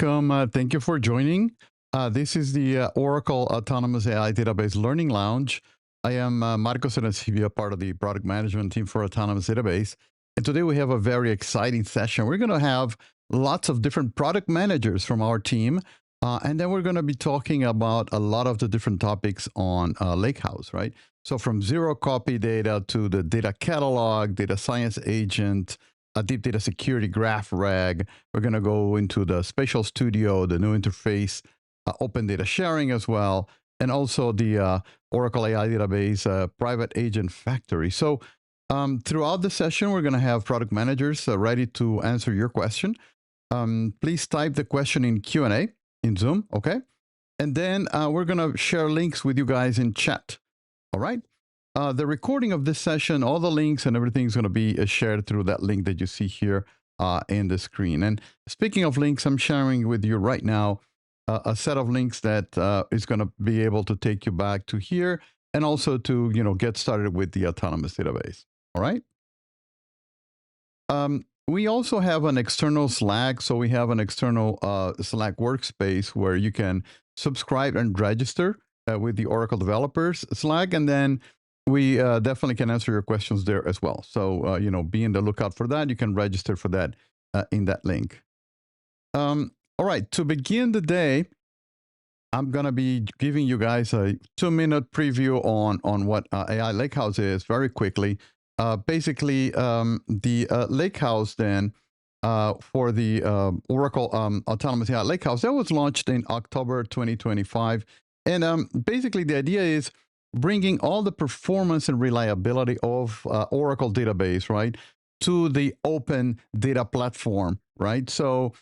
welcome. Thank you for joining. This is the Oracle Autonomous AI Database Learning Lounge. I am Marcos Arancibia, part of the product management team for Autonomous Database. And today we have a very exciting session. We're going to have lots of different product managers from our team. And then we're going to be talking about a lot of the different topics on Lakehouse, right? So from zero copy data to the data catalog, data science agent, a deep data security graph rag. We're going to go into the Spatial Studio, the new interface, open data sharing as well, and also the Oracle AI Database private agent factory. So throughout the session, we're going to have product managers ready to answer your question. Please type the question in Q&A in Zoom, okay? And then we're going to share links with you guys in chat, all right? The recording of this session, all the links and everything is going to be shared through that link that you see here in the screen. And speaking of links, I'm sharing with you right now a set of links that is going to be able to take you back to here and also to get started with the Autonomous Database. All right. We also have an external Slack. So we have an external Slack workspace where you can subscribe and register with the Oracle developers Slack, and then we definitely can answer your questions there as well. So, be in the lookout for that. You can register for that in that link. All right, to begin the day, I'm going to be giving you guys a 2-minute preview on what AI Lakehouse is very quickly. Basically, the Lakehouse then for the Oracle Autonomous AI Lakehouse, that was launched in October 2025. And basically, the idea is bringing all the performance and reliability of Oracle database, right, to the open data platform, right? So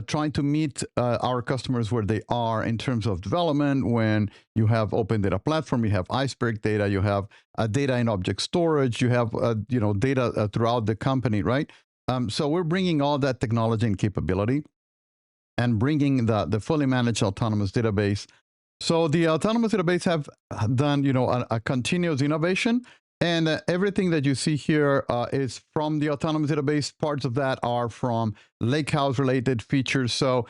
trying to meet our customers where they are in terms of development. When you have open data platform, you have Iceberg data, you have data in object storage, you have data throughout the company, right? So we're bringing all that technology and capability and bringing the fully managed autonomous database. So the Autonomous Database have done, a continuous innovation, and everything that you see here is from the Autonomous Database. Parts of that are from Lakehouse-related features. So,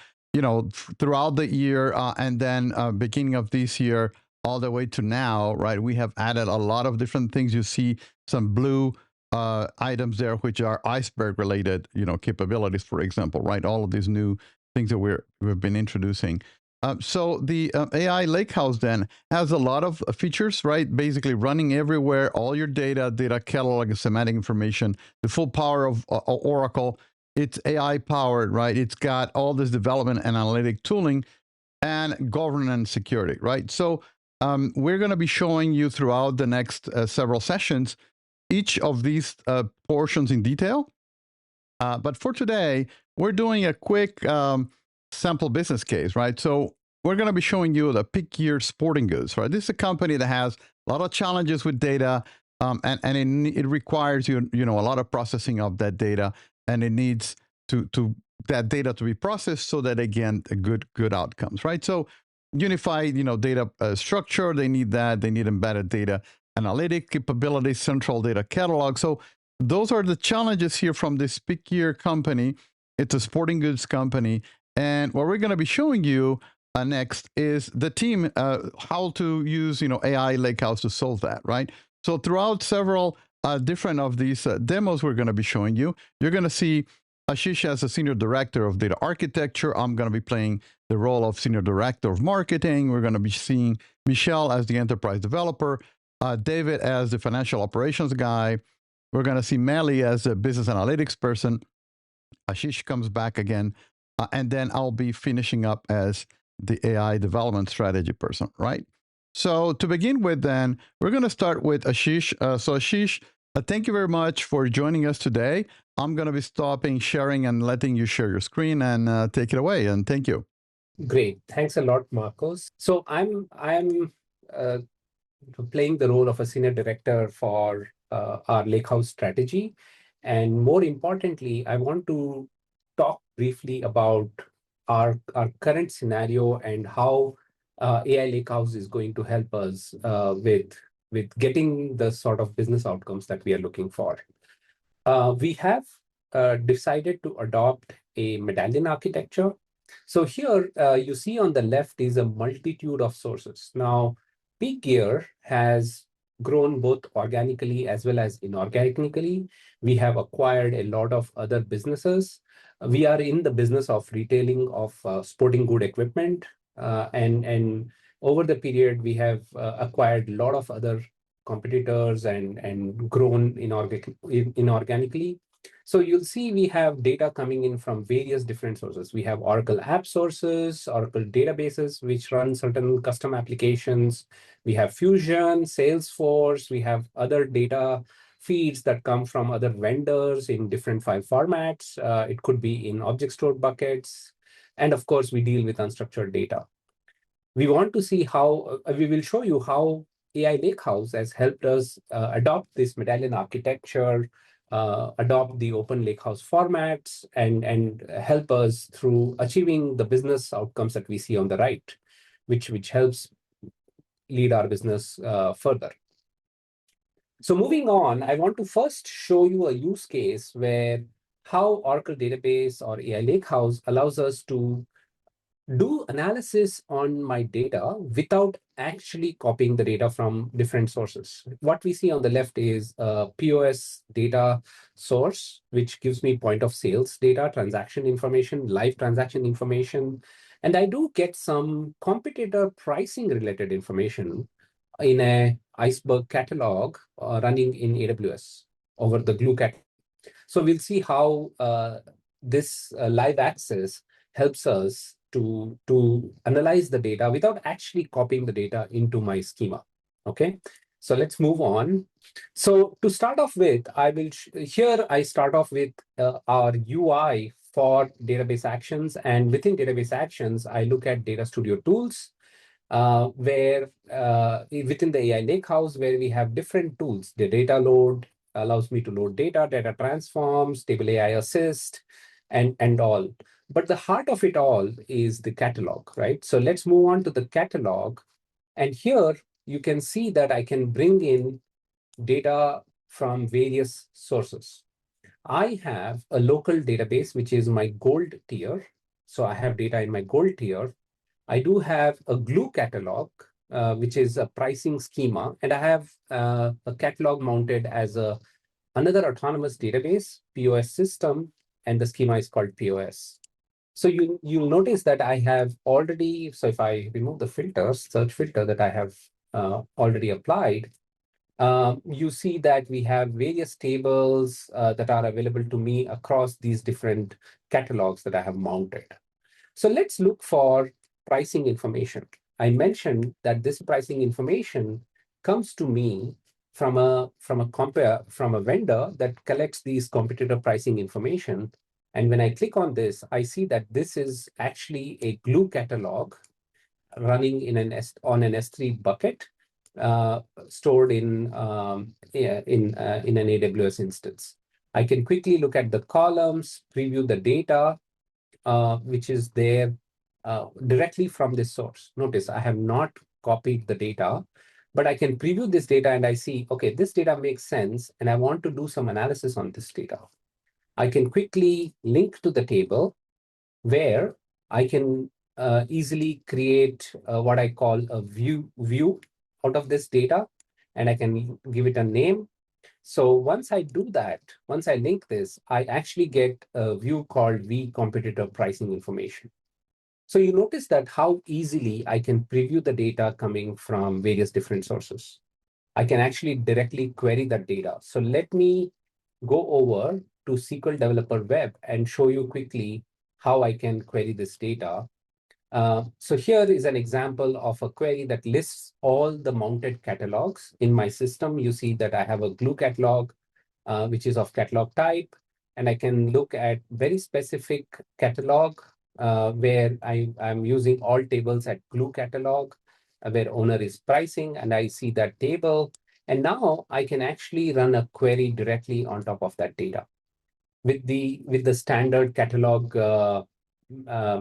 throughout the year and then beginning of this year all the way to now, right, we have added a lot of different things. You see some blue items there, which are Iceberg-related, capabilities, for example, right? All of these new things that we've been introducing. So the AI Lakehouse then has a lot of features, right? Basically running everywhere, all your data catalog, and semantic information, the full power of Oracle. It's AI powered, right? It's got all this development and analytic tooling and governance security, right? So we're going to be showing you throughout the next several sessions each of these portions in detail. But for today, we're doing a quick sample business case, right? So we're going to be showing you the PeakGear Sporting Goods, right? This is a company that has a lot of challenges with data, and it requires a lot of processing of that data, and it needs to that data to be processed so that again good outcomes, right? So unified data structure, they need that. They need embedded data analytic capabilities, central data catalog. So those are the challenges here from this PeakGear company. It's a sporting goods company. And what we're going to be showing you next is the team, how to use AI Lakehouse to solve that, right? So throughout several different of these demos we're going to be showing you, you're going to see Ashish as a senior director of data architecture. I'm going to be playing the role of senior director of marketing. We're going to be seeing Michelle as the enterprise developer, David as the financial operations guy. We're going to see Melly as a business analytics person. Ashish comes back again. And then I'll be finishing up as the AI development strategy person, right? So to begin with, then, we're going to start with Ashish. So Ashish, thank you very much for joining us today. I'm going to be stopping sharing and letting you share your screen and take it away. And thank you. Great. Thanks a lot, Marcos. So I'm playing the role of a senior director for our Lakehouse strategy. And more importantly, I want to talk briefly about our current scenario and how AI Lakehouse is going to help us with getting the sort of business outcomes that we are looking for. We have decided to adopt a medallion architecture So here you see on the left is a multitude of sources. Now, PeakGear has grown both organically as well as inorganically. We have acquired a lot of other businesses. We are in the business of retailing of sporting good equipment. And over the period, we have acquired a lot of other competitors and grown inorganically. So you'll see we have data coming in from various different sources. We have Oracle app sources, Oracle databases, which run certain custom applications. We have Fusion, Salesforce. We have other data feeds that come from other vendors in different file formats. It could be in object stored buckets. And of course, we deal with unstructured data. We want to see how, we will show you how AI Lakehouse has helped us adopt this medallion architecture, adopt the open Lakehouse formats, and help us through achieving the business outcomes that we see on the right, which helps lead our business further. So moving on, I want to first show you a use case where how Oracle Database or AI Lakehouse allows us to do analysis on my data without actually copying the data from different sources. What we see on the left is a POS data source, which gives me point of sales data, transaction information, live transaction information. And I do get some competitor pricing related information in a Iceberg catalog running in AWS over the Glue catalog. So we'll see how this live access helps us to analyze the data without actually copying the data into my schema. Okay, so let's move on. So to start off with, here I start off with our UI for database actions, and within database actions, I look at Data Studio tools, where within the AI Lakehouse, where we have different tools. The data load allows me to load data, data transforms, table AI assist, and all. But the heart of it all is the catalog, right? So let's move on to the catalog. And here you can see that I can bring in data from various sources. I have a local database, which is my gold tier. So I have data in my gold tier. I do have a Glue catalog, which is a pricing schema, and I have a catalog mounted as another autonomous database, POS system, and the schema is called POS. So you'll notice that I have already, so if I remove the filters, search filter that I have already applied, you see that we have various tables that are available to me across these different catalogs that I have mounted. So let's look for pricing information. I mentioned that this pricing information comes to me from a vendor that collects these competitor pricing information. And when I click on this, I see that this is actually a Glue catalog running in on an S3 bucket, stored in an AWS instance. I can quickly look at the columns, preview the data, which is there directly from this source. Notice I have not copied the data, but I can preview this data and I see, okay, this data makes sense, and I want to do some analysis on this data. I can quickly link to the table where I can easily create what I call a view out of this data, and I can give it a name. So once I do that, once I link this, I actually get a view called V competitor pricing information. So you notice that how easily I can preview the data coming from various different sources. I can actually directly query that data. So let me go over to SQL Developer Web and show you quickly how I can query this data. So here is an example of a query that lists all the mounted catalogs in my system. You see that I have a Glue catalog, which is of catalog type, and I can look at very specific catalog where I'm using all tables at Glue catalog, where owner is pricing, and I see that table. And now I can actually run a query directly on top of that data with the standard catalog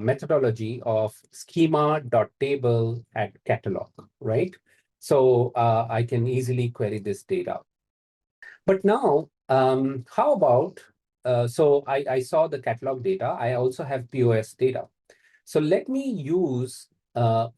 methodology of schema.table at catalog, right? So I can easily query this data. But now, how about, so I saw the catalog data. I also have POS data. So let me use a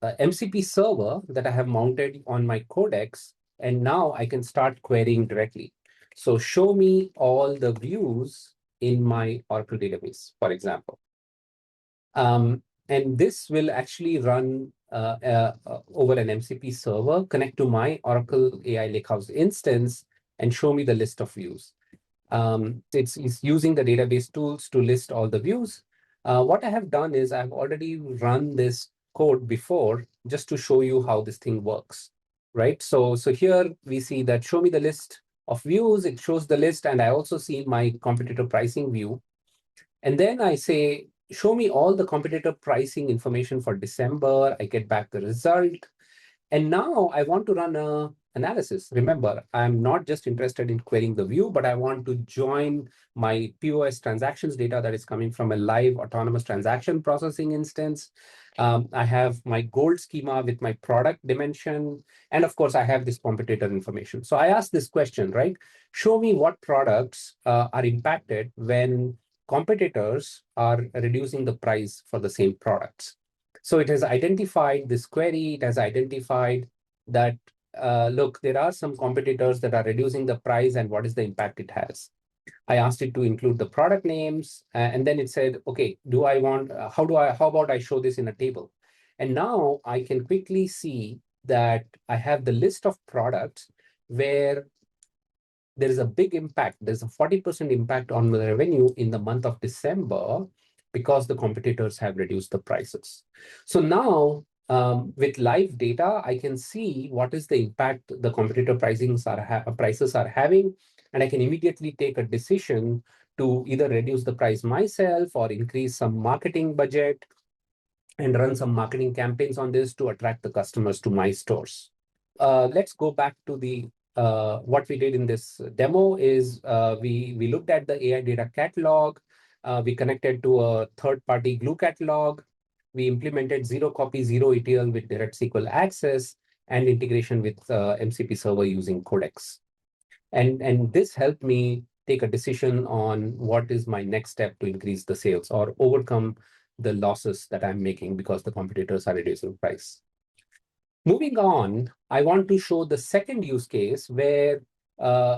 MCP server that I have mounted on my codex, and now I can start querying directly. So show me all the views in my Oracle database, for example. And this will actually run over an MCP server, connect to my Oracle AI Lakehouse instance, and show me the list of views. It's using the database tools to list all the views. What I have done is I've already run this code before just to show you how this thing works, right? So here we see that show me the list of views. It shows the list, and I also see my competitor pricing view. And then I say, show me all the competitor pricing information for December. I get back the result. And now I want to run a analysis. Remember, I'm not just interested in querying the view, but I want to join my POS transactions data that is coming from a live autonomous transaction processing instance. I have my gold schema with my product dimension. And of course, I have this competitor information. So I asked this question, right? Show me what products are impacted when competitors are reducing the price for the same products. So it has identified this query. It has identified that, look, there are some competitors that are reducing the price and what is the impact it has. I asked it to include the product names, and then it said, okay, how about I show this in a table? And now I can quickly see that I have the list of products where there is a big impact. There's a 40% impact on the revenue in the month of December because the competitors have reduced the prices. So now, with live data, I can see what is the impact the competitor prices are having, and I can immediately take a decision to either reduce the price myself or increase some marketing budget and run some marketing campaigns on this to attract the customers to my stores. Let's go back to the what we did in this demo is we looked at the AI data catalog. We connected to a third-party glue catalog. We implemented zero copy, zero ETL with direct SQL access and integration with MCP server using Codex. And this helped me take a decision on what is my next step to increase the sales or overcome the losses that I'm making because the competitors are reducing price. Moving on, I want to show the second use case where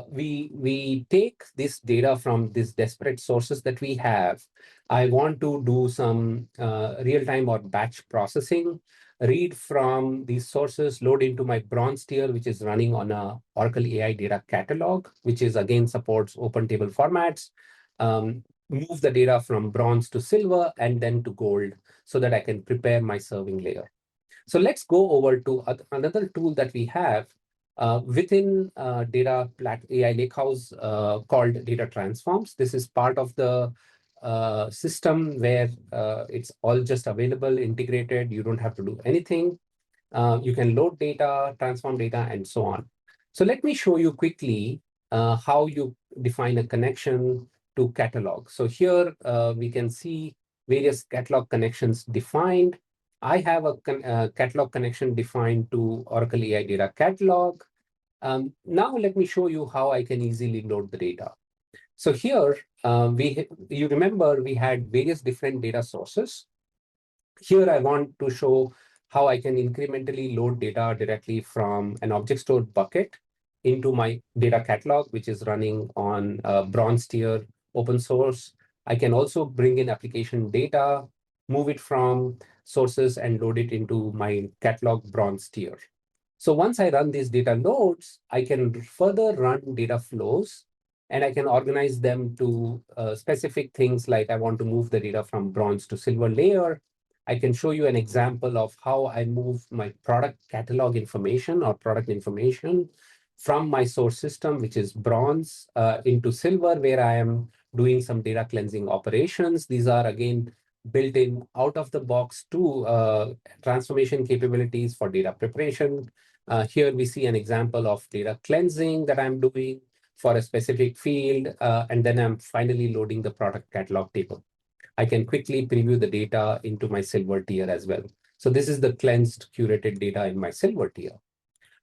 we take this data from these disparate sources that we have. I want to do some real-time or batch processing, read from these sources, load into my bronze tier, which is running on a Oracle AI data catalog, which is again supports open table formats, move the data from bronze to silver and then to gold so that I can prepare my serving layer. So let's go over to another tool that we have within AI Lakehouse called Data Transforms. This is part of the system where it's all just available, integrated. You don't have to do anything. You can load data, transform data, and so on. So let me show you quickly how you define a connection to catalog. So here we can see various catalog connections defined. I have a catalog connection defined to Oracle AI Data Catalog. Now let me show you how I can easily load the data. So here, you remember we had various different data sources. Here I want to show how I can incrementally load data directly from an object store bucket into my data catalog, which is running on bronze tier open source. I can also bring in application data, move it from sources and load it into my catalog bronze tier. So once I run these data loads, I can further run data flows and I can organize them to specific things like I want to move the data from bronze to silver layer. I can show you an example of how I move my product catalog information or product information from my source system, which is bronze, into silver, where I am doing some data cleansing operations. These are, again, built in out of the box to transformation capabilities for data preparation. Here we see an example of data cleansing that I'm doing for a specific field, and then I'm finally loading the product catalog table. I can quickly preview the data into my silver tier as well. So this is the cleansed, curated data in my silver tier.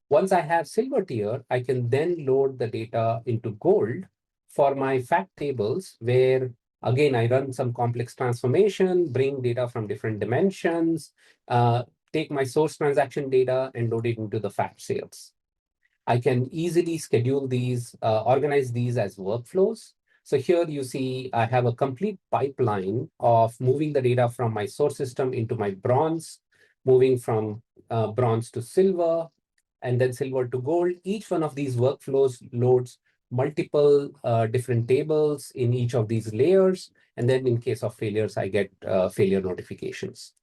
Once I have silver tier, I can then load the data into gold for my fact tables where Again, I run some complex transformation, bring data from different dimensions, take my source transaction data and load it into the fat sales. I can easily schedule these, organize these as workflows. So here you see I have a complete pipeline of moving the data from my source system into my bronze, moving from bronze to silver, and then silver to gold. Each one of these workflows loads multiple different tables in each of these layers. And then in case of failures, I get failure notifications.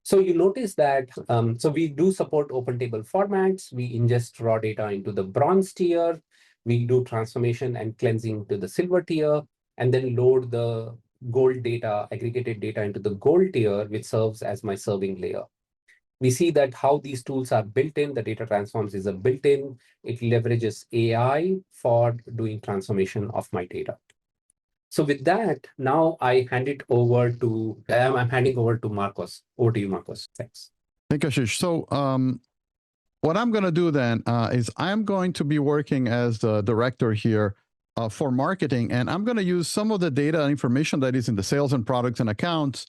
So you notice that, so we do support open table formats. We ingest raw data into the bronze tier. We do transformation and cleansing to the silver tier, and then load the gold data, aggregated data into the gold tier, which serves as my serving layer. We see that how these tools are built in. The data transforms is a built-in. It leverages AI for doing transformation of my data. So with that, now I hand it over to, I'm handing over to Marcos. Over to you, Marcos. Thanks. Thank you, Ashish. So what I'm going to do then is I'm going to be working as the director here for marketing, and I'm going to use some of the data and information that is in the sales and products and accounts.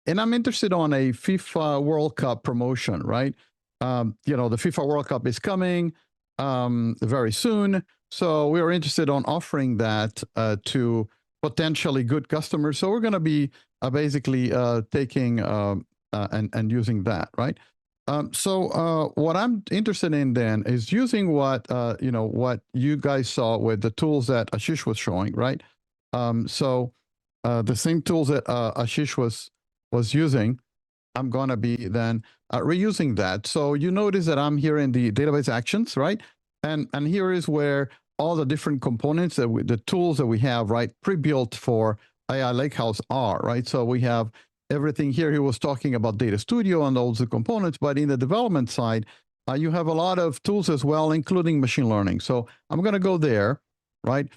And I'm interested on a FIFA World Cup promotion, right? The FIFA World Cup is coming very soon. So we are interested on offering that to potentially good customers. So we're going to be basically taking and using that, right? So what I'm interested in then is using what you guys saw with the tools that Ashish was showing, right? So the same tools that Ashish was using, I'm going to be then reusing that. So you notice that I'm here in the database actions, right? And here is where all the different components the tools that we have, right, pre-built for AI Lakehouse are, right? So we have everything here. He was talking about Data Studio and all the components, but in the development side, you have a lot of tools as well, including machine learning. So I'm going to go there, right?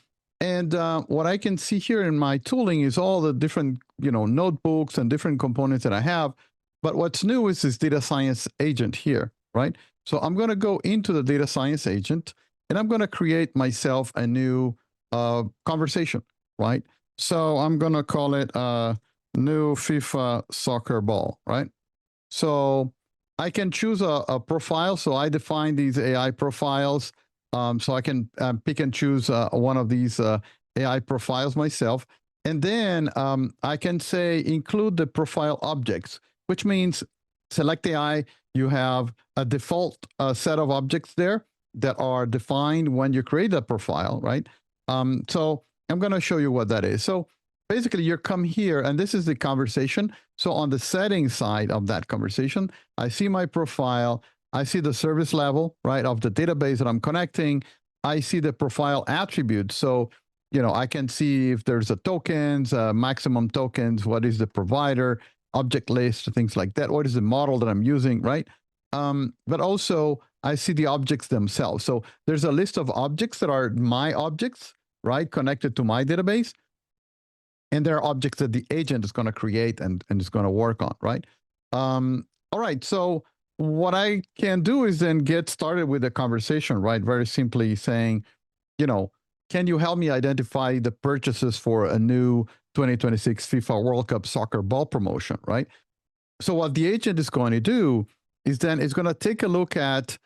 And what I can see here in my tooling is all the different, notebooks and different components that I have. But what's new is this data science agent here, right? So I'm going to go into the data science agent, and I'm going to create myself a new conversation, right? So I'm going to call it new FIFA soccer ball, right? So I can choose a profile. So I define these AI profiles. So I can pick and choose one of these AI profiles myself. And then I can say include the profile objects, which means select AI. You have a default set of objects there that are defined when you create a profile, right? So I'm going to show you what that is. So basically, you come here, and this is the conversation. So on the settings side of that conversation, I see my profile. I see the service level, right, of the database that I'm connecting. I see the profile attributes. So, I can see if there's a tokens, maximum tokens, what is the provider, object list, things like that. What is the model that I'm using, right? But also, I see the objects themselves. So there's a list of objects that are my objects, right, connected to my database. And there are objects that the agent is going to create and is going to work on, right? All right, so what I can do is then get started with the conversation, right? Very simply saying, can you help me identify the purchases for a new 2026 FIFA World Cup soccer ball promotion, right? So what the agent is going to do is then it's going to take a look at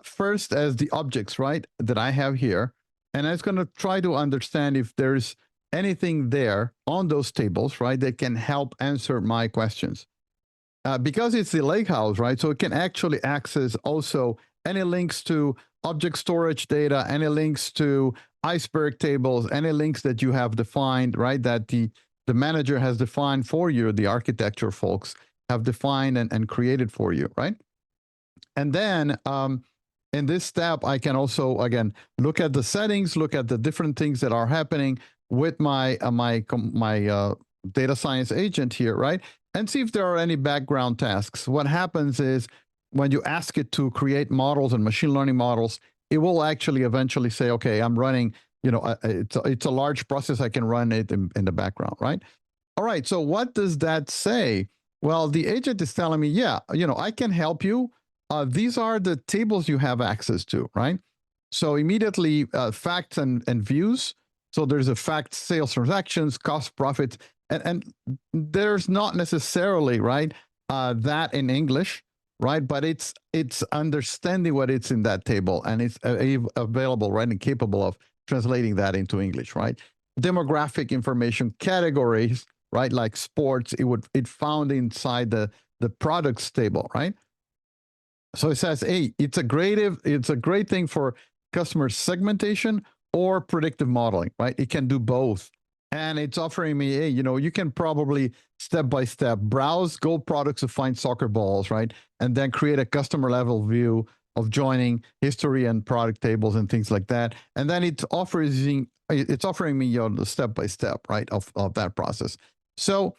first as the objects, right, that I have here. And it's going to try to understand if there's anything there on those tables, right, that can help answer my questions. Because it's the Lakehouse, right, so it can actually access also any links to object storage data, any links to Iceberg tables, any links that you have defined, right, that the manager has defined for you, the architecture folks have defined and created for you, right? And then in this step, I can also, again, look at the settings, look at the different things that are happening with my data science agent here, right? And see if there are any background tasks. What happens is when you ask it to create models and machine learning models, it will actually eventually say, okay, I'm running, it's a large process. I can run it in the background, right? All right, so what does that say? Well, the agent is telling me, yeah, I can help you. These are the tables you have access to, right? So immediately facts and views. So there's effects, sales transactions, cost profits, and there's not necessarily, right, that in English, right? But it's understanding what it's in that table, and it's available, right, and capable of translating that into English, right? Demographic information, categories, right, like sports, it found inside the products table, right? So it says, hey, it's a great thing for customer segmentation or predictive modeling, right? It can do both. And it's offering me, hey, you can probably step by step browse gold products to find soccer balls, right? And then create a customer level view of joining history and product tables and things like that. And then it's offering me the step by step, right, of that process. So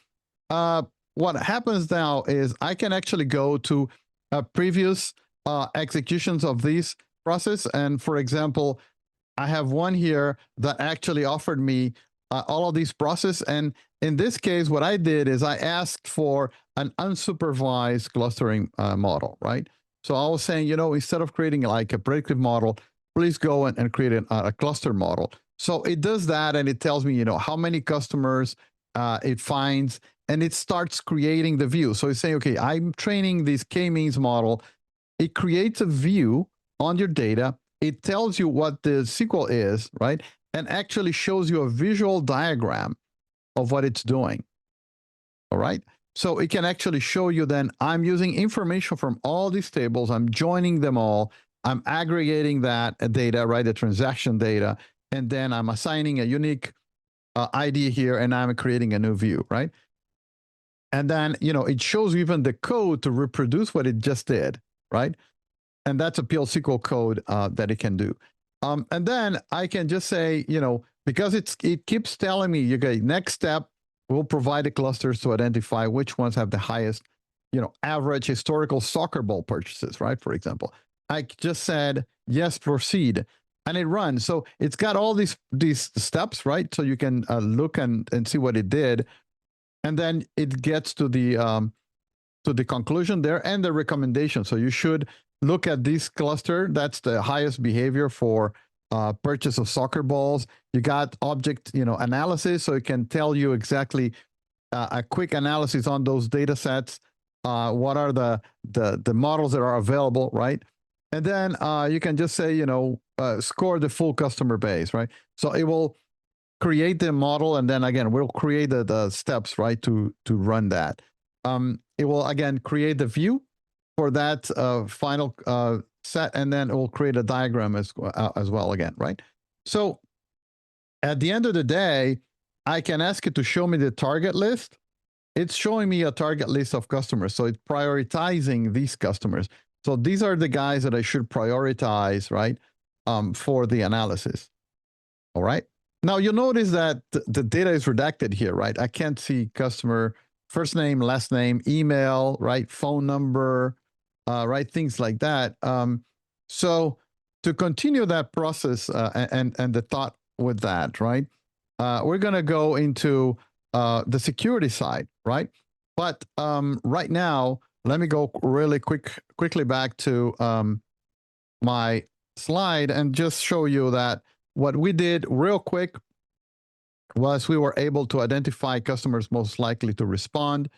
what happens now is I can actually go to previous executions of these process. And for example, I have one here that actually offered me all of these process. And in this case, what I did is I asked for an unsupervised clustering model, right? So I was saying, instead of creating like a predictive model, please go and create a cluster model. So it does that, and it tells me, how many customers it finds, and it starts creating the view. So it's saying, okay, I'm training this k-means model. It creates a view on your data. It tells you what the SQL is, right? And actually shows you a visual diagram of what it's doing. All right. So it can actually show you then I'm using information from all these tables. I'm joining them all. I'm aggregating that data, right? The transaction data. And then I'm assigning a unique ID here, and I'm creating a new view, right? And then, it shows you even the code to reproduce what it just did, right? And that's a PL SQL code that it can do. And then I can just say, because it keeps telling me, okay, next step, we'll provide the clusters to identify which ones have the highest, average historical soccer ball purchases, right? For example, I just said, yes, proceed. And it runs. So it's got all these steps, right? So you can look and see what it did. And then it gets to the conclusion there and the recommendation. So you should look at this cluster. That's the highest behavior for purchase of soccer balls. You got object, analysis, so it can tell you exactly a quick analysis on those data sets. What are the models that are available, right? And then you can just say, score the full customer base, right? So it will create the model, and then again, we'll create the steps, right, to run that. It will again create the view for that final set, and then it will create a diagram as well again, right? So at the end of the day, I can ask it to show me the target list. It's showing me a target list of customers. So it's prioritizing these customers. So these are the guys that I should prioritize, right, for the analysis. All right. Now you'll notice that the data is redacted here, right? I can't see customer first name, last name, email, right? Phone number, right? Things like that. So to continue that process and the thought with that, right? We're going to go into the security side, right? But right now, let me go really quickly back to my slide and just show you that what we did real quick was we were able to identify customers most likely to respond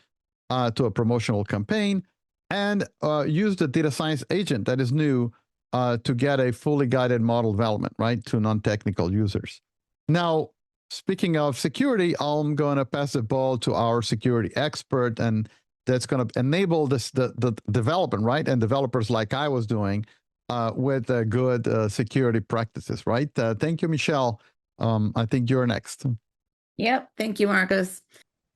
to a promotional campaign and use the data science agent that is new to get a fully guided model development, right, to non-technical users. Now, speaking of security, I'm going to pass the ball to our security expert, and that's going to enable the development, right, and developers like I was doing with good security practices, right? Thank you, Michelle. I think you're next. Yep. Thank you, Marcos.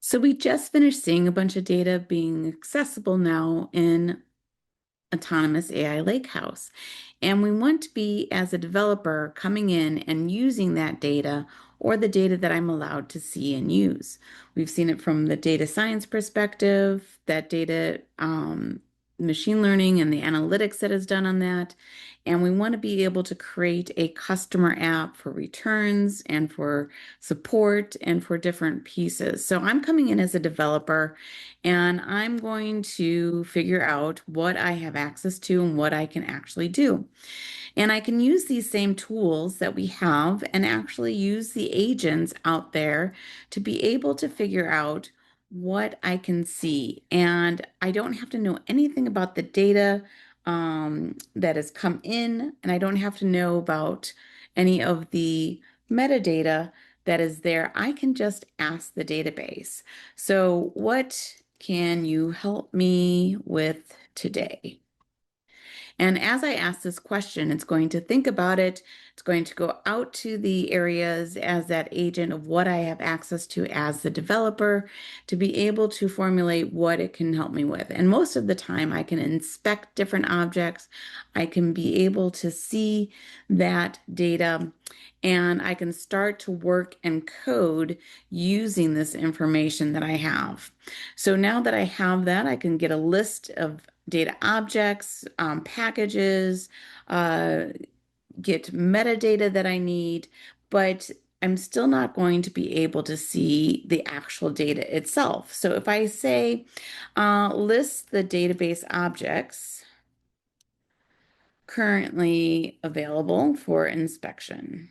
So we just finished seeing a bunch of data being accessible now in Autonomous AI Lakehouse. And we want to be, as a developer, coming in and using that data or the data that I'm allowed to see and use. We've seen it from the data science perspective, that data machine learning and the analytics that is done on that. And we want to be able to create a customer app for returns and for support and for different pieces. So I'm coming in as a developer, and I'm going to figure out what I have access to and what I can actually do. And I can use these same tools that we have and actually use the agents out there to be able to figure out what I can see. And I don't have to know anything about the data that has come in, and I don't have to know about any of the metadata that is there. I can just ask the database. So, what can you help me with today? And as I ask this question, it's going to think about it. It's going to go out to the areas as that agent of what I have access to as the developer to be able to formulate what it can help me with. And most of the time, I can inspect different objects. I can be able to see that data, and I can start to work and code using this information that I have. So now that I have that, I can get a list of data objects, packages, get metadata that I need, but I'm still not going to be able to see the actual data itself. So if I say list the database objects currently available for inspection.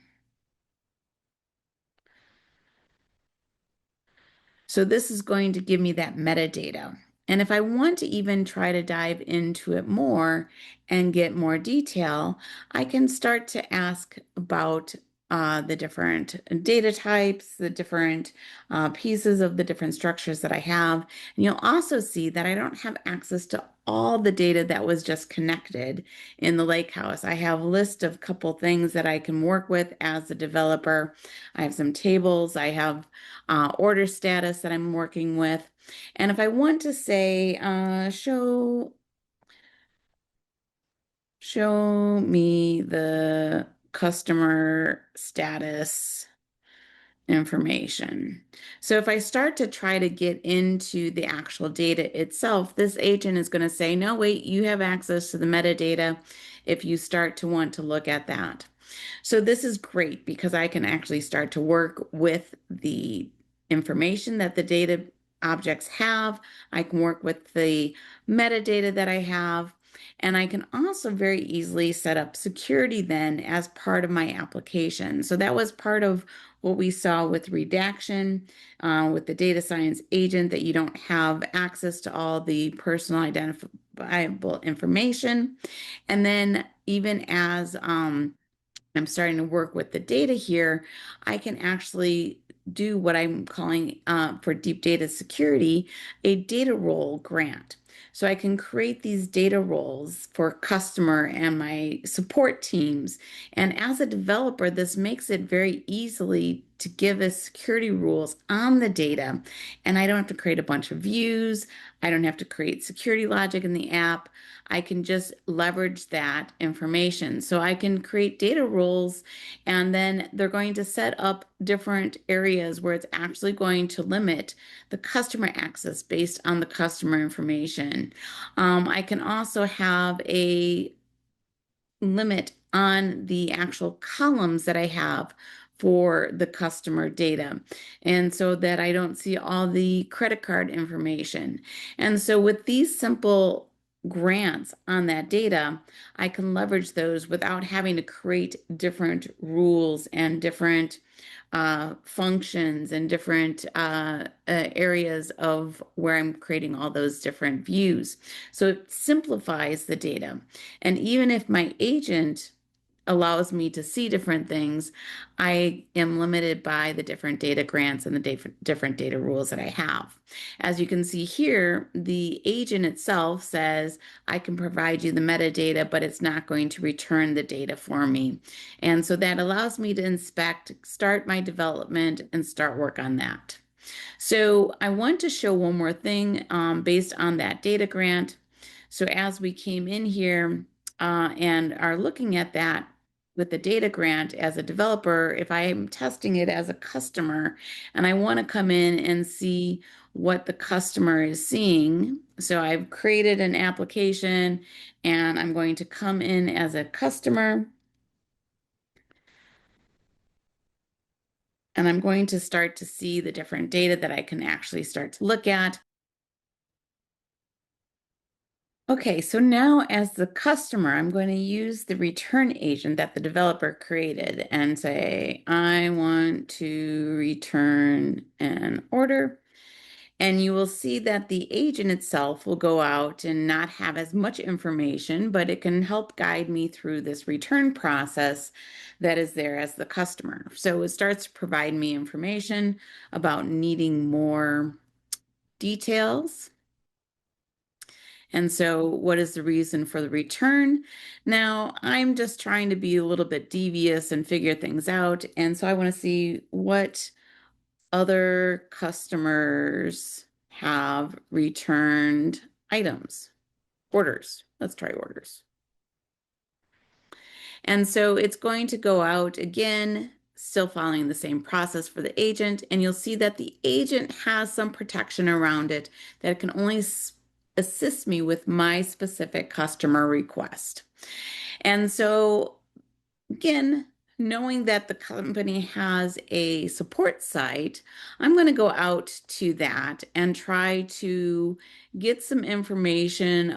So this is going to give me that metadata. And if I want to even try to dive into it more and get more detail, I can start to ask about the different data types, the different pieces of the different structures that I have. And you'll also see that I don't have access to all the data that was just connected in the Lakehouse. I have a list of a couple things that I can work with as a developer. I have some tables. I have order status that I'm working with. And if I want to say, show me the customer status information. So if I start to try to get into the actual data itself, this agent is going to say, no, wait, you have access to the metadata if you start to want to look at that. So this is great because I can actually start to work with the information that the data objects have. I can work with the metadata that I have. And I can also very easily set up security then as part of my application. So that was part of what we saw with redaction, with the data science agent, that you don't have access to all the personal identifiable information. And then even as I'm starting to work with the data here, I can actually do what I'm calling for deep data security, a data role grant. So I can create these data roles for customer and my support teams. And as a developer, this makes it very easily to give us security rules on the data. And I don't have to create a bunch of views. I don't have to create security logic in the app. I can just leverage that information. So I can create data roles, and then they're going to set up different areas where it's actually going to limit the customer access based on the customer information. I can also have a limit on the actual columns that I have for the customer data, and so that I don't see all the credit card information. And so with these simple grants on that data, I can leverage those without having to create different rules and different functions and different areas of where I'm creating all those different views. So it simplifies the data. And even if my agent allows me to see different things, I am limited by the different data grants and the different data rules that I have. As you can see here, the agent itself says, I can provide you the metadata, but it's not going to return the data for me. And so that allows me to inspect, start my development, and start work on that. So I want to show one more thing based on that data grant. So as we came in here and are looking at that, with the data grant as a developer, if I am testing it as a customer and I want to come in and see what the customer is seeing. So I've created an application and I'm going to come in as a customer. And I'm going to start to see the different data that I can actually start to look at. Okay, so now as the customer, I'm going to use the return agent that the developer created and say, I want to return an order. And you will see that the agent itself will go out and not have as much information, but it can help guide me through this return process that is there as the customer. So it starts to provide me information about needing more details. And so what is the reason for the return? Now, I'm just trying to be a little bit devious and figure things out. And so I want to see what other customers have returned items, orders. Let's try orders. And so it's going to go out again, still following the same process for the agent. And you'll see that the agent has some protection around it that can only assist me with my specific customer request. And so again, knowing that the company has a support site, I'm going to go out to that and try to get some information.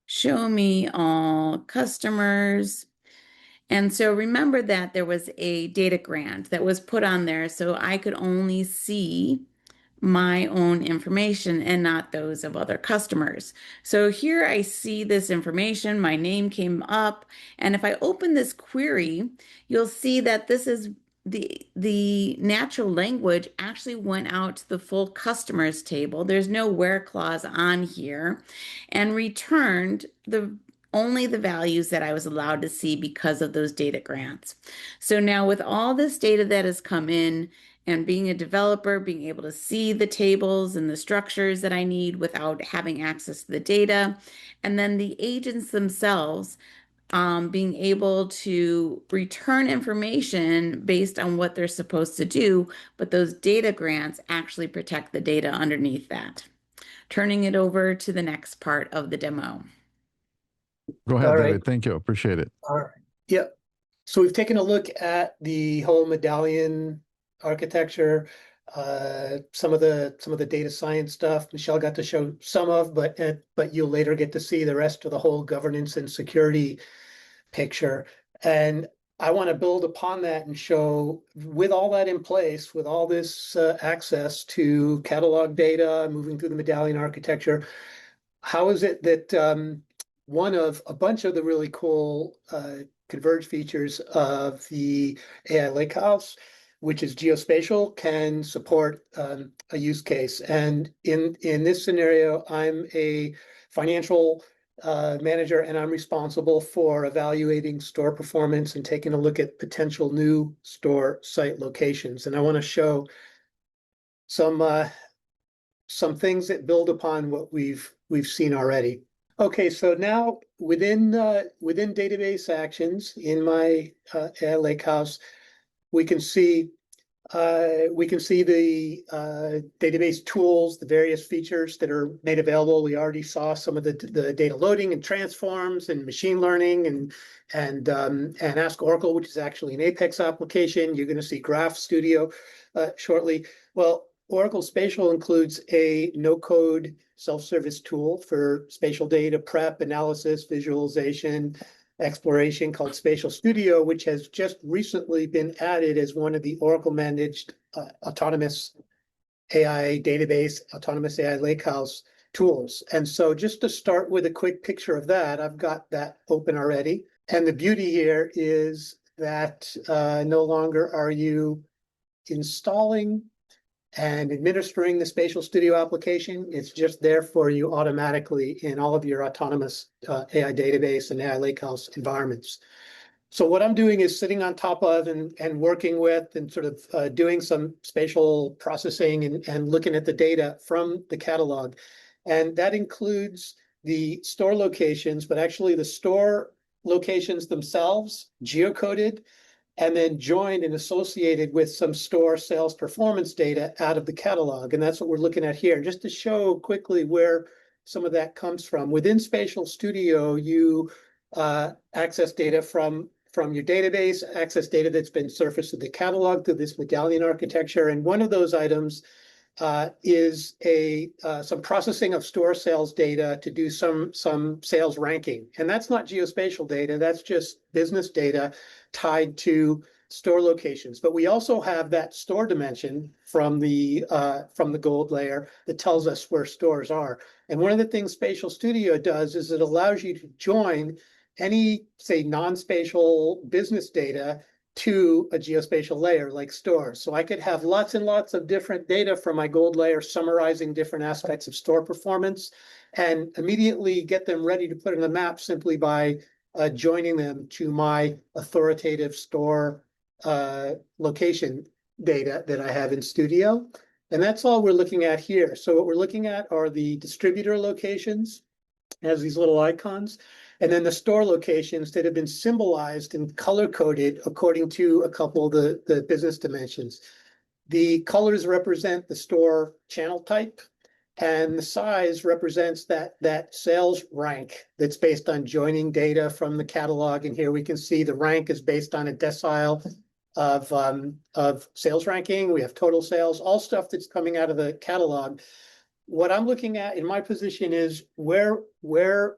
Show me all customers. And so remember that there was a data grant that was put on there, so I could only see my own information and not those of other customers. So here I see this information, my name came up, and if I open this query, you'll see that this is the natural language actually went out to the full customers table. There's no where clause on here, and returned only the values that I was allowed to see because of those data grants. So now with all this data that has come in, and being a developer, being able to see the tables and the structures that I need without having access to the data. And then the agents themselves being able to return information based on what they're supposed to do, but those data grants actually protect the data underneath that. Turning it over to the next part of the demo. Go ahead, All right. David. Thank you. Appreciate it. All right. Yeah. So we've taken a look at the whole medallion architecture, some of the data science stuff Michelle got to show some of, but you'll later get to see the rest of the whole governance and security picture. And I want to build upon that and show, with all that in place, with all this access to catalog data, moving through the medallion architecture, how is it that one of a bunch of the really cool converged features of the AI Lakehouse, which is geospatial, can support a use case. And in this scenario, I'm a financial manager, and I'm responsible for evaluating store performance and taking a look at potential new store site locations. And I want to show some things that build upon what we've seen already. Okay, so now within database actions in my AI Lakehouse, we can see the database tools, the various features that are made available. We already saw some of the data loading and transforms and machine learning and Ask Oracle, which is actually an Apex application. You're going to see Graph Studio shortly. Well, Oracle Spatial includes a no-code self-service tool for spatial data prep, analysis, visualization, exploration called Spatial Studio, which has just recently been added as one of the Oracle managed autonomous AI database, autonomous AI Lakehouse tools. And so just to start with a quick picture of that, I've got that open already. And the beauty here is that no longer are you installing and administering the Spatial Studio application. It's just there for you automatically in all of your autonomous AI database and AI Lakehouse environments. So what I'm doing is sitting on top of and working with and sort of doing some spatial processing and looking at the data from the catalog. And that includes the store locations, but actually the store locations themselves, geocoded, and then joined and associated with some store sales performance data out of the catalog. And that's what we're looking at here. Just to show quickly where some of that comes from. Within Spatial Studio, you access data from your database, access data that's been surfaced to the catalog through this medallion architecture. And one of those items is some processing of store sales data to do some sales ranking. And that's not geospatial data, that's just business data tied to store locations. But we also have that store dimension from the gold layer that tells us where stores are. And one of the things Spatial Studio does is it allows you to join any, say, non-spatial business data to a geospatial layer like stores. So I could have lots and lots of different data from my gold layer summarizing different aspects of store performance and immediately get them ready to put in the map simply by joining them to my authoritative store location data that I have in Studio. And that's all we're looking at here. So what we're looking at are the distributor locations as these little icons, and then the store locations that have been symbolized and color-coded according to a couple of the business dimensions. The colors represent the store channel type, and the size represents that sales rank that's based on joining data from the catalog. And here we can see the rank is based on a decile of sales ranking. We have total sales, all stuff that's coming out of the catalog. What I'm looking at in my position is where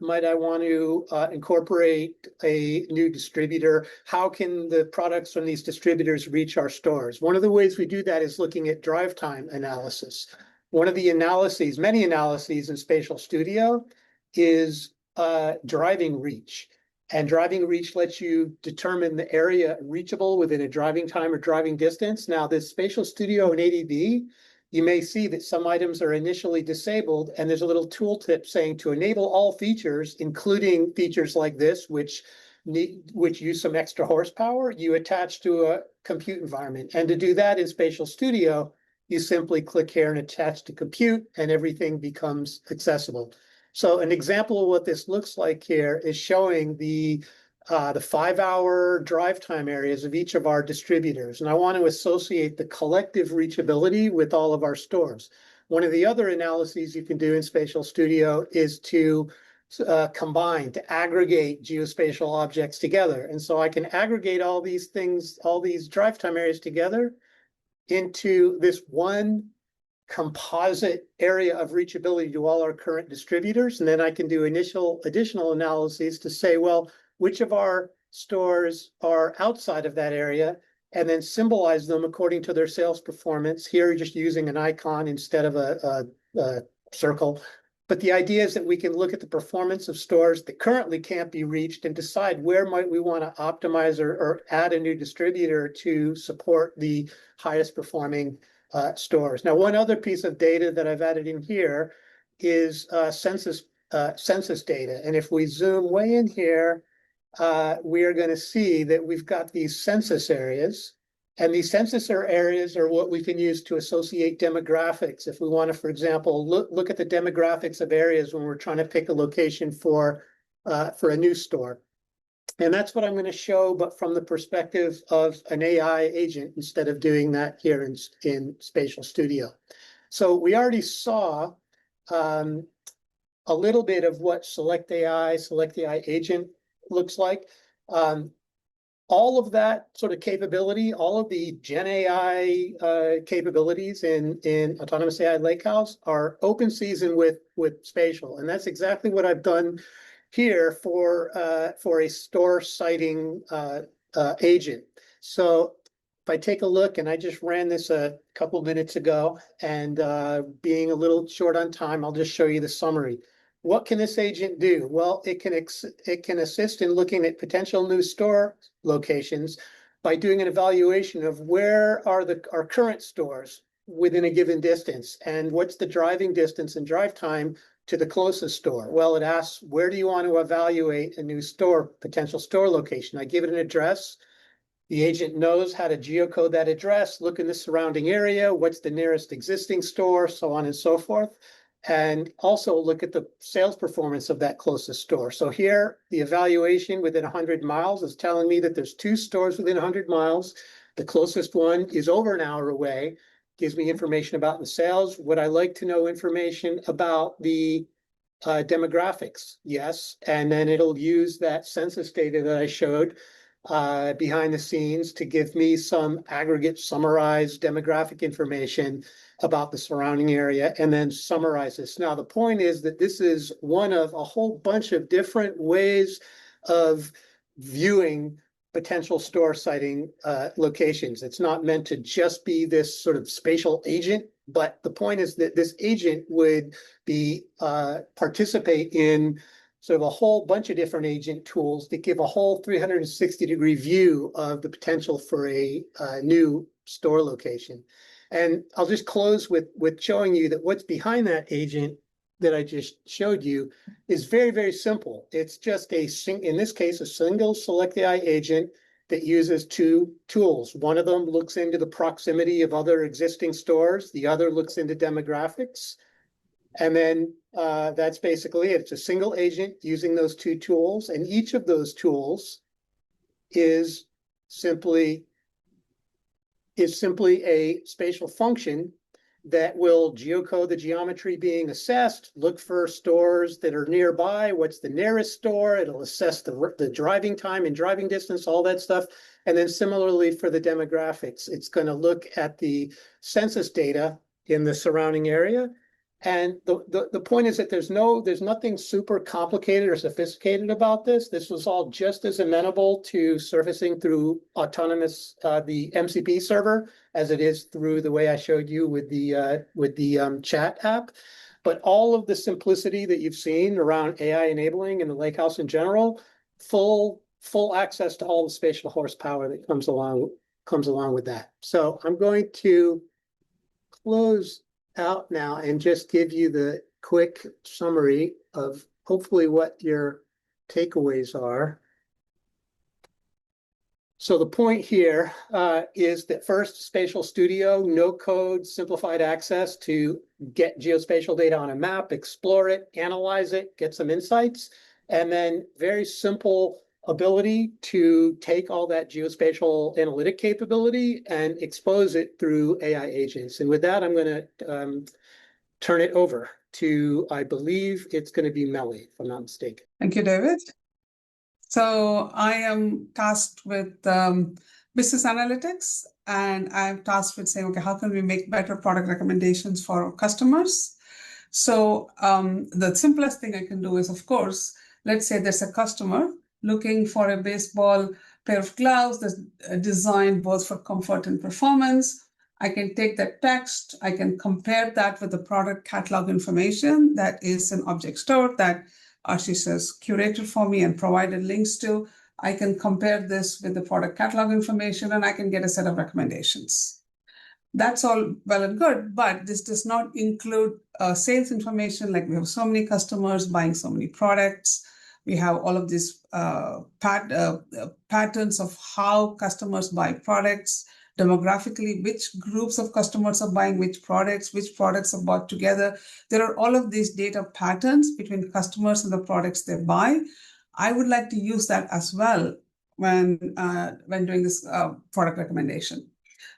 might I want to incorporate a new distributor? How can the products from these distributors reach our stores? One of the ways we do that is looking at drive time analysis. One of the analyses, many analyses in Spatial Studio is driving reach. And driving reach lets you determine the area reachable within a driving time or driving distance. Now, this Spatial Studio in ADB, you may see that some items are initially disabled, and there's a little tooltip saying to enable all features, including features like this, which use some extra horsepower, you attach to a compute environment. And to do that in Spatial Studio, you simply click here and attach to compute, and everything becomes accessible. So an example of what this looks like here is showing the 5-hour drive time areas of each of our distributors. And I want to associate the collective reachability with all of our stores. One of the other analyses you can do in Spatial Studio is to combine, to aggregate geospatial objects together. And so I can aggregate all these things, all these drive time areas together into this one composite area of reachability to all our current distributors. And then I can do additional analyses to say, well, which of our stores are outside of that area, and then symbolize them according to their sales performance. Here, just using an icon instead of a circle. But the idea is that we can look at the performance of stores that currently can't be reached and decide where might we want to optimize or add a new distributor to support the highest performing stores. Now, one other piece of data that I've added in here is census data. And if we zoom way in here, we are going to see that we've got these census areas, and these census areas are what we can use to associate demographics. If we want to, for example, look at the demographics of areas when we're trying to pick a location for a new store. And that's what I'm going to show, but from the perspective of an AI agent instead of doing that here in Spatial Studio. So we already saw a little bit of what Select AI agent looks like. All of that sort of capability, all of the Gen AI capabilities in Autonomous AI Lakehouse are open season with Spatial. And that's exactly what I've done here for a store citing agent. So if I take a look, and I just ran this a couple minutes ago, and being a little short on time, I'll just show you the summary. What can this agent do? Well, it can assist in looking at potential new store locations by doing an evaluation of where are our current stores within a given distance, and what's the driving distance and drive time to the closest store. Well, it asks, where do you want to evaluate a new store, potential store location? I give it an address. The agent knows how to geocode that address, look in the surrounding area, what's the nearest existing store, so on and so forth. and also look at the sales performance of that closest store. So here, the evaluation within 100 miles is telling me that there's 2 stores within 100 miles. The closest one is over an hour away, gives me information about the sales. Would I like to know information about the demographics? Yes. And then it'll use that census data that I showed behind the scenes to give me some aggregate summarized demographic information about the surrounding area, and then summarize this. Now, the point is that this is one of a whole bunch of different ways of viewing potential store siting locations. It's not meant to just be this sort of spatial agent, but the point is that this agent would be participate in sort of a whole bunch of different agent tools that give a whole 360-degree view of the potential for a new store location. And I'll just close with showing you that what's behind that agent that I just showed you is very, very simple. It's just in this case, a single Select AI agent that uses 2 tools. One of them looks into the proximity of other existing stores. The other looks into demographics. And then that's basically it. It's a single agent using those 2 tools. And each of those tools is simply a spatial function that will geocode the geometry being assessed, look for stores that are nearby, what's the nearest store, it'll assess the driving time and driving distance, all that stuff. And then similarly for the demographics, it's going to look at the census data in the surrounding area. And the point is that there's nothing super complicated or sophisticated about this. This was all just as amenable to surfacing through autonomous the MCP server as it is through the way I showed you with the chat app. But all of the simplicity that you've seen around AI enabling in the Lakehouse in general, full access to all the spatial horsepower that comes along with that. So I'm going to close out now and just give you the quick summary of hopefully what your takeaways are. So the point here is that first, Spatial Studio, no code, simplified access to get geospatial data on a map, explore it, analyze it, get some insights, and then very simple ability to take all that geospatial analytic capability and expose it through AI agents. And with that, I'm going to turn it over to, I believe it's going to be Melly, if I'm not mistaken. Thank you, David. So I am tasked with business analytics, and I'm tasked with saying, okay, how can we make better product recommendations for our customers? So the simplest thing I can do is, of course, let's say there's a customer looking for a baseball pair of gloves that's designed both for comfort and performance. I can take that text, I can compare that with the product catalog information that is an object store that Ashish has curated for me and provided links to. I can compare this with the product catalog information and I can get a set of recommendations. That's all well and good, but this does not include sales information. Like we have so many customers buying so many products. We have all of these patterns of how customers buy products, demographically, which groups of customers are buying which products are bought together. There are all of these data patterns between customers and the products they buy. I would like to use that as well when doing this product recommendation.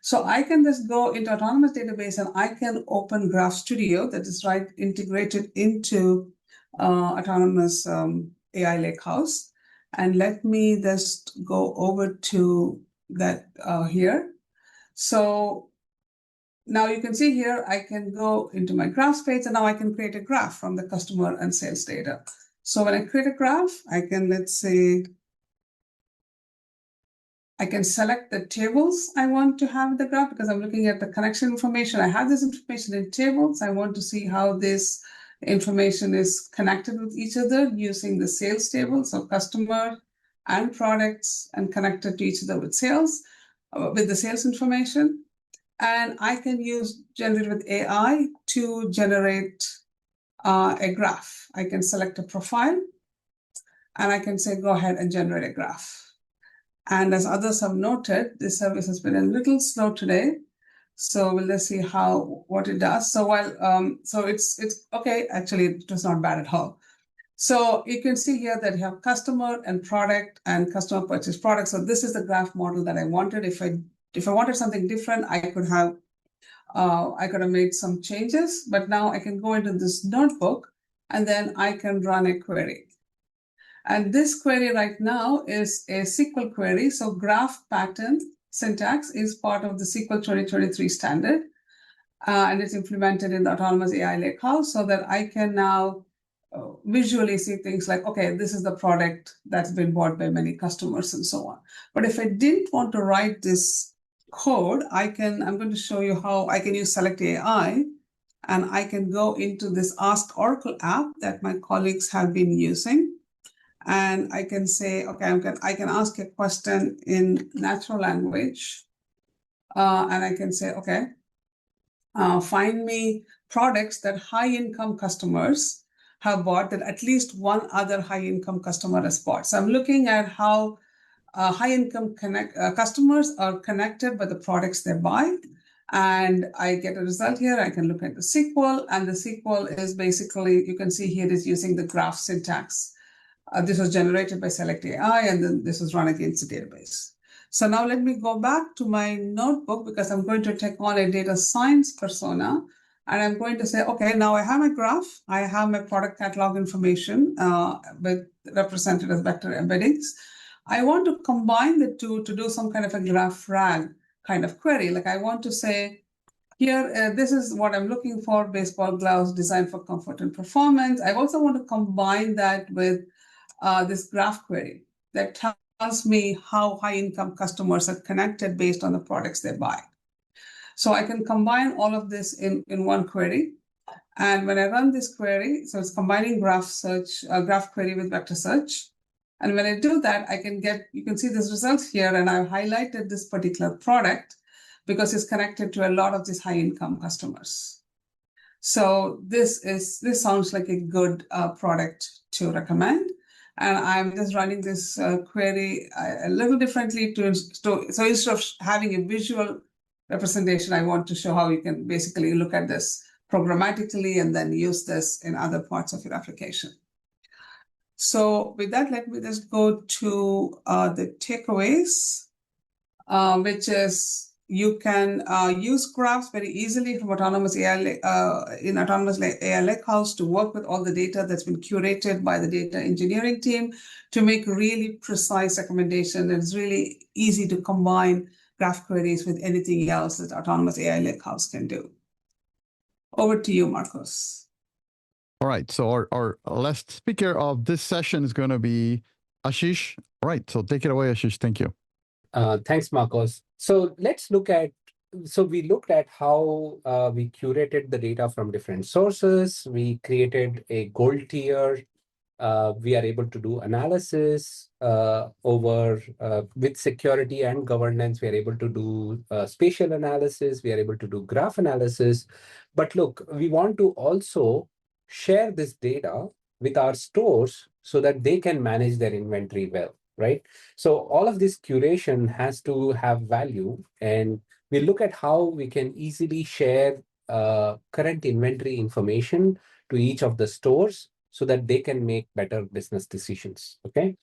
So I can just go into Autonomous Database and I can open Graph Studio that is integrated into Autonomous AI Lakehouse. And let me just go over to that here. So now you can see here, I can go into my graphs page and now I can create a graph from the customer and sales data. So when I create a graph, I can, let's say, I can select the tables I want to have in the graph because I'm looking at the connection information. I have this information in tables. I want to see how this information is connected with each other using the sales table. So customer and products and connected to each other with sales, with the sales information. And I can use generative AI to generate a graph. I can select a profile and I can say, go ahead and generate a graph. And as others have noted, this service has been a little slow today. So let's see what it does. So so it's okay. Actually, it was not bad at all. So you can see here that you have customer and product and customer purchase product. So this is the graph model that I wanted. If I wanted something different, I could have made some changes, but now I can go into this notebook and then I can run a query. And this query right now is a SQL query. So graph pattern syntax is part of the SQL 2023 standard, and it's implemented in the Autonomous AI Lakehouse so that I can now visually see things like, okay, this is the product that's been bought by many customers and so on. But if I didn't want to write this code, I'm going to show you how I can use Select AI, and I can go into this Ask Oracle app that my colleagues have been using. And I can say, okay, I can ask a question in natural language. And I can say, okay, find me products that high-income customers have bought that at least one other high-income customer has bought. So I'm looking at how high-income customers are connected by the products they buy. And I get a result here. I can look at the SQL, and the SQL is basically, you can see here it is using the graph syntax. This was generated by Select AI, and then this was run against the database. So now let me go back to my notebook because I'm going to take on a data science persona, and I'm going to say, okay, now I have my graph, I have my product catalog information represented as vector embeddings. I want to combine the two to do some kind of a graph RAG kind of query. Like I want to say, here, this is what I'm looking for, baseball gloves designed for comfort and performance. I also want to combine that with this graph query that tells me how high-income customers are connected based on the products they buy. So I can combine all of this in one query. And when I run this query, so it's combining graph query with vector search. And when I do that, you can see this result here, and I've highlighted this particular product because it's connected to a lot of these high-income customers. So this sounds like a good product to recommend. And I'm just running this query a little differently so instead of having a visual representation, I want to show how you can basically look at this programmatically and then use this in other parts of your application. So with that, let me just go to the takeaways, which is you can use graphs very easily from Autonomous AI in Autonomous AI Lakehouse to work with all the data that's been curated by the data engineering team to make really precise recommendations. It's really easy to combine graph queries with anything else that Autonomous AI Lakehouse can do. Over to you, Marcos. All right. So our last speaker of this session is going to be Ashish. All right. So take it away, Ashish. Thank you. Thanks, Marcos. So let's look at, we looked at how we curated the data from different sources. We created a gold tier. We are able to do analysis with security and governance. We are able to do spatial analysis. We are able to do graph analysis. But look, we want to also share this data with our stores so that they can manage their inventory well, right? So all of this curation has to have value, and we look at how we can easily share current inventory information to each of the stores so that they can make better business decisions, okay?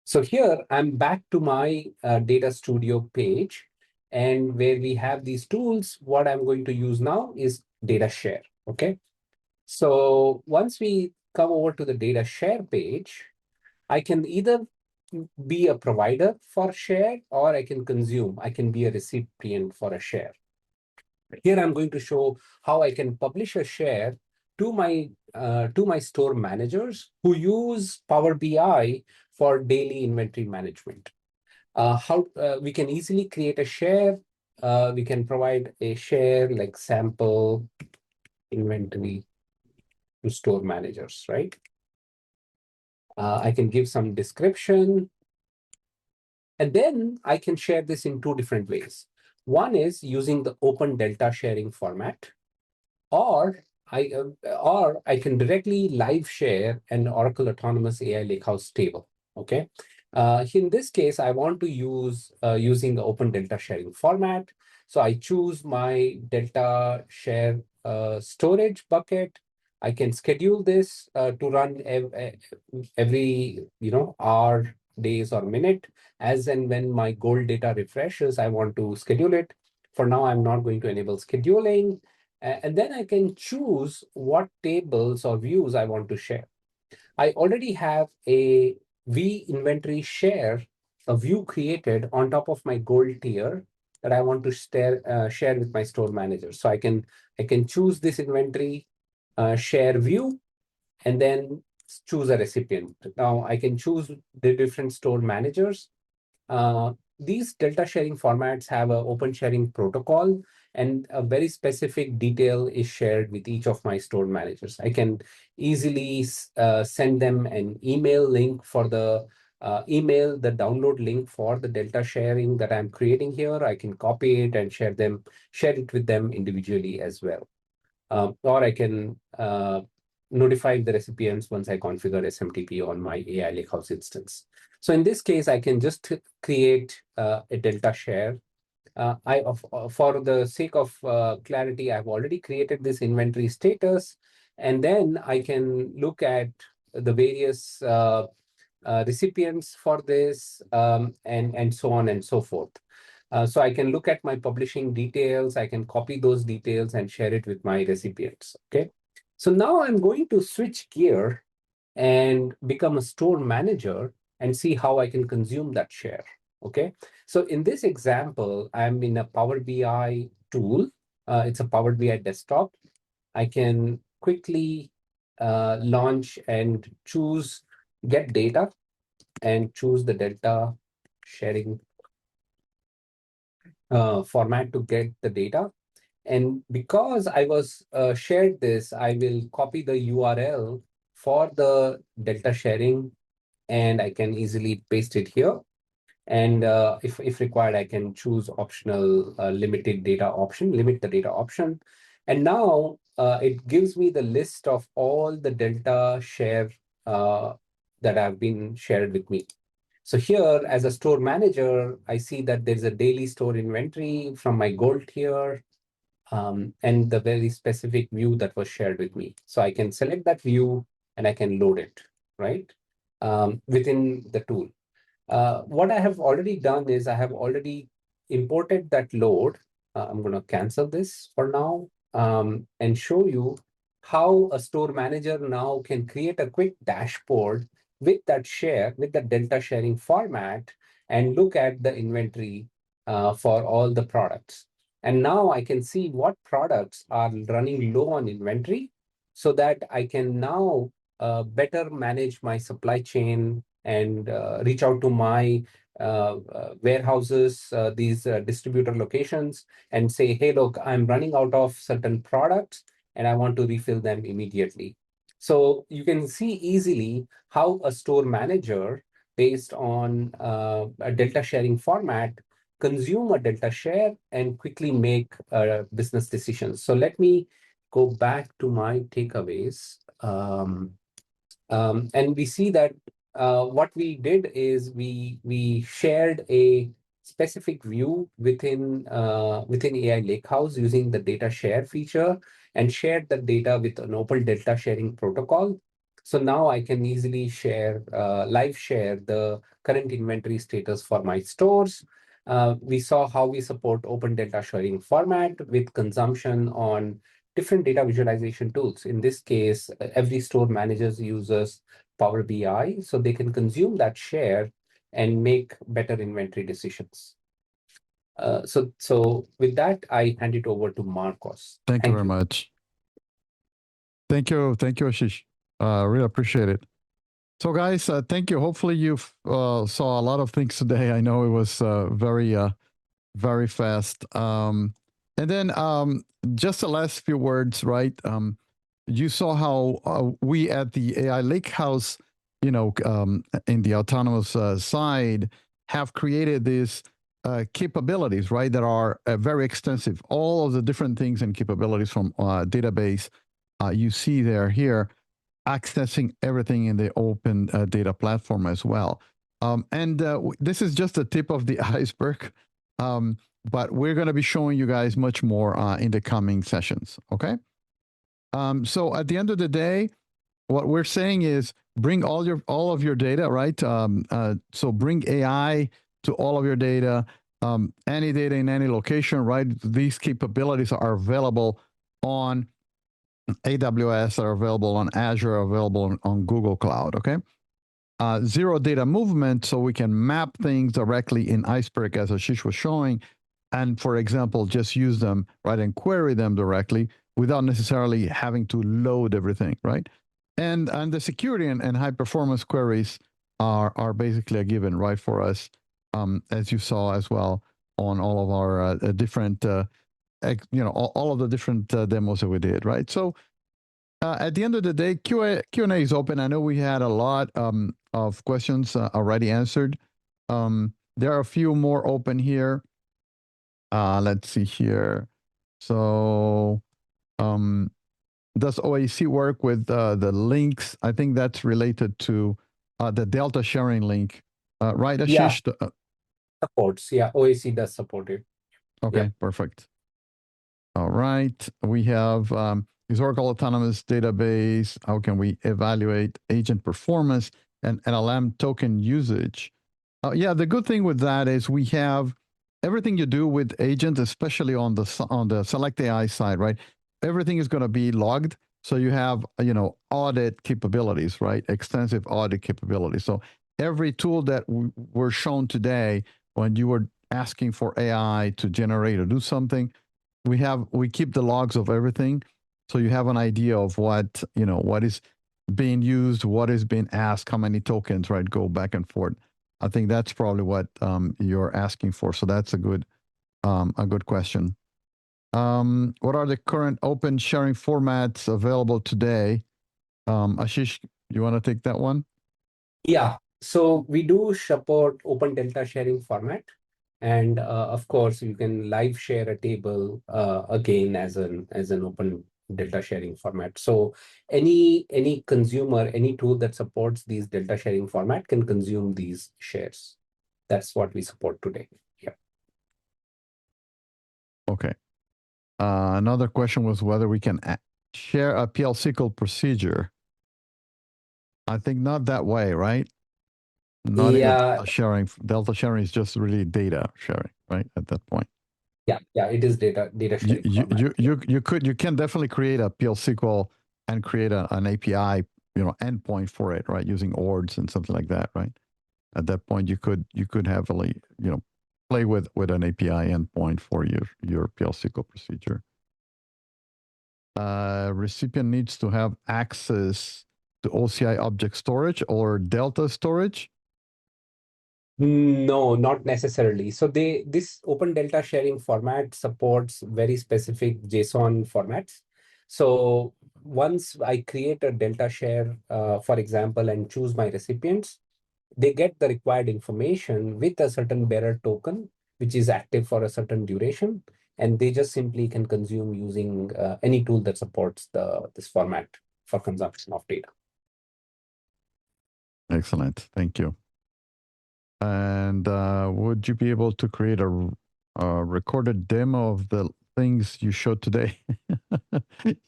So here, I'm back to my Data Studio page, and where we have these tools, what I'm going to use now is data share, okay? So once we come over to the data share page, I can either be a provider for share or I can consume. I can be a recipient for a share. Here I'm going to show how I can publish a share to my store managers who use PowerBI for daily inventory management. How we can easily create a share. We can provide a share like sample inventory to store managers, right? I can give some description. And then I can share this in two different ways. One is using the open delta sharing format, or I can directly live share an Oracle Autonomous AI Lakehouse table, okay? In this case, I want to use using the open delta sharing format. So I choose my delta share storage bucket. I can schedule this to run every hour, days, or minute. As and when my gold data refreshes, I want to schedule it. For now, I'm not going to enable scheduling. And then I can choose what tables or views I want to share. I already have a V inventory share, a view created on top of my gold tier that I want to share with my store manager. So I can choose this inventory share view and then choose a recipient. Now I can choose the different store managers. These delta sharing formats have an open sharing protocol, and a very specific detail is shared with each of my store managers. I can easily send them an email link for the the download link for the delta sharing that I'm creating here. I can copy it and share it with them individually as well. Or I can notify the recipients once I configure SMTP on my AI Lakehouse instance. So in this case, I can just create a delta share. For the sake of clarity, I've already created this inventory status, and then I can look at the various recipients for this, and so on and so forth. So I can look at my publishing details, I can copy those details and share it with my recipients, okay? So now I'm going to switch gear and become a store manager and see how I can consume that share, okay? So in this example, I'm in a Power BI tool. It's a Power BI desktop. I can quickly launch and choose get data and choose the delta sharing format to get the data. And because I was shared this, I will copy the URL for the delta sharing, and I can easily paste it here. And if required, I can choose optional limit the data option. And now it gives me the list of all the delta share that have been shared with me. So here, as a store manager, I see that there's a daily store inventory from my gold tier, and the very specific view that was shared with me. So I can select that view and I can load it, right, within the tool. What I have already done is I have already imported that load. I'm going to cancel this for now and show you how a store manager now can create a quick dashboard with the delta sharing format, and look at the inventory for all the products. And now I can see what products are running low on inventory, so that I can now better manage my supply chain and reach out to my warehouses, these distributor locations, and say, hey, look, I'm running out of certain products and I want to refill them immediately. So you can see easily how a store manager, based on a delta sharing format, consume a delta share and quickly make business decisions. So let me go back to my takeaways. And we see that what we did is we shared a specific view within AI Lakehouse using the data share feature, and shared the data with an open delta sharing protocol. So now I can easily live share the current inventory status for my stores. We saw how we support open delta sharing format with consumption on different data visualization tools. In this case, every store manager uses Power BI, so they can consume that share and make better inventory decisions. So with that, I hand it over to Marcos. Thank you very much. Thank you, Ashish. Really appreciate it. So guys, thank you. Hopefully you saw a lot of things today. I know it was very fast. And then just the last few words, right? You saw how we at the AI Lakehouse, in the autonomous side, have created these capabilities, right, that are very extensive. All of the different things and capabilities from database you see there here, accessing everything in the open data platform as well. This is just the tip of the iceberg, but we're going to be showing you guys much more in the coming sessions. Okay. So at the end of the day, what we're saying is bring all of your data, right? So bring AI to all of your data, any data in any location, right? These capabilities are available on AWS, are available on Azure, are available on Google Cloud. Okay. Zero data movement, so we can map things directly in Iceberg, as Ashish was showing, and for example, just use them, right, and query them directly without necessarily having to load everything, right? And the security and high performance queries are basically a given, right, for us, as you saw as well on all of our different, all of the different demos that we did, right? So at the end of the day, Q&A is open. I know we had a lot of questions already answered. There are a few more open here. Let's see here. So does OAC work with the links? I think that's related to the Delta sharing link, right, Ashish? Yeah, supports. Yeah, OAC does support it. Okay, Yep. Perfect. All right. We have is Oracle Autonomous Database. How can we evaluate agent performance and LLM token usage? Yeah, the good thing with that is we have everything you do with agents, especially on the Select AI side, right? Everything is going to be logged. So you have, audit capabilities, right? Extensive audit capabilities. So every tool that were shown today, when you were asking for AI to generate or do something, we keep the logs of everything, so you have an idea of what is being used, what is being asked, how many tokens, right, go back and forth. I think that's probably what you're asking for. So that's a good question. What are the current open sharing formats available today? Ashish, you want to take that one? Yeah. So we do support open delta sharing format. And of course, you can live share a table again as an open delta sharing format. So any consumer, any tool that supports these delta sharing format can consume these shares. That's what we support today. Yeah. Okay. Another question was whether we can share a PL/SQL procedure. I think not that way, right? Not in the data sharing. Delta sharing is just really data sharing, right? At that point. Yeah, it is data sharing. You can definitely create a PL/SQL and create an API, endpoint for it, right? Using ORDs and something like that, right? At that point, you could heavily, play with an API endpoint for your PL/SQL procedure. Recipient needs to have access to OCI object storage or Delta storage. No, not necessarily. So this open delta sharing format supports very specific JSON formats. So once I create a delta share, for example, and choose my recipients, they get the required information with a certain bearer token, which is active for a certain duration, and they just simply can consume using any tool that supports this format for consumption of data. Excellent. Thank you. And would you be able to create a recorded demo of the things you showed today?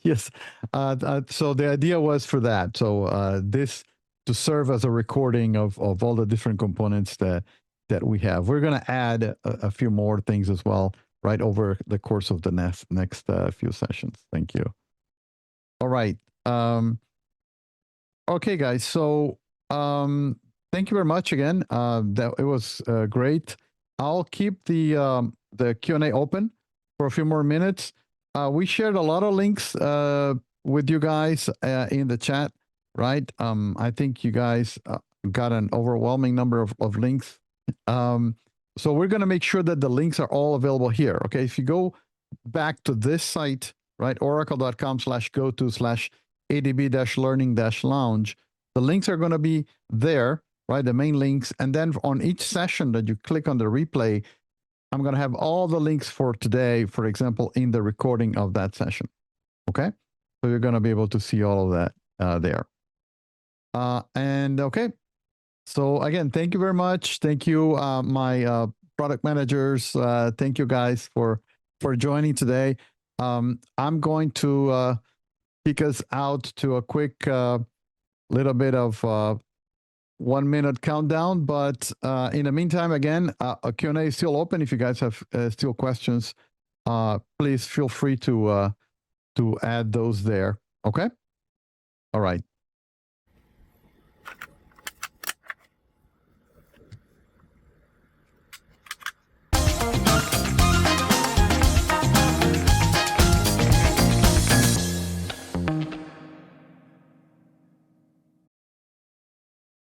Yes. So the idea was for that. So this to serve as a recording of all the different components that we have. We're going to add a few more things as well, right, over the course of the next few sessions. Thank you. All right. Okay, guys. So thank you very much again. It was great. I'll keep the Q&A open for a few more minutes. We shared a lot of links with you guys in the chat, right? I think you guys got an overwhelming number of links. So we're going to make sure that the links are all available here. Okay, if you go back to this site, right, oracle.com/go/adb-learning-lounge, the links are going to be there, right? The main links. And then on each session that you click on the replay, I'm going to have all the links for today, for example, in the recording of that session. Okay. So you're going to be able to see all of that there. And okay. So again, thank you very much. Thank you, my product managers. Thank you guys for joining today. I'm going to kick us out to a quick little bit of 1 minute countdown. But in the meantime, again, a Q&A is still open. If you guys have still questions, please feel free to add those there. Okay. All right.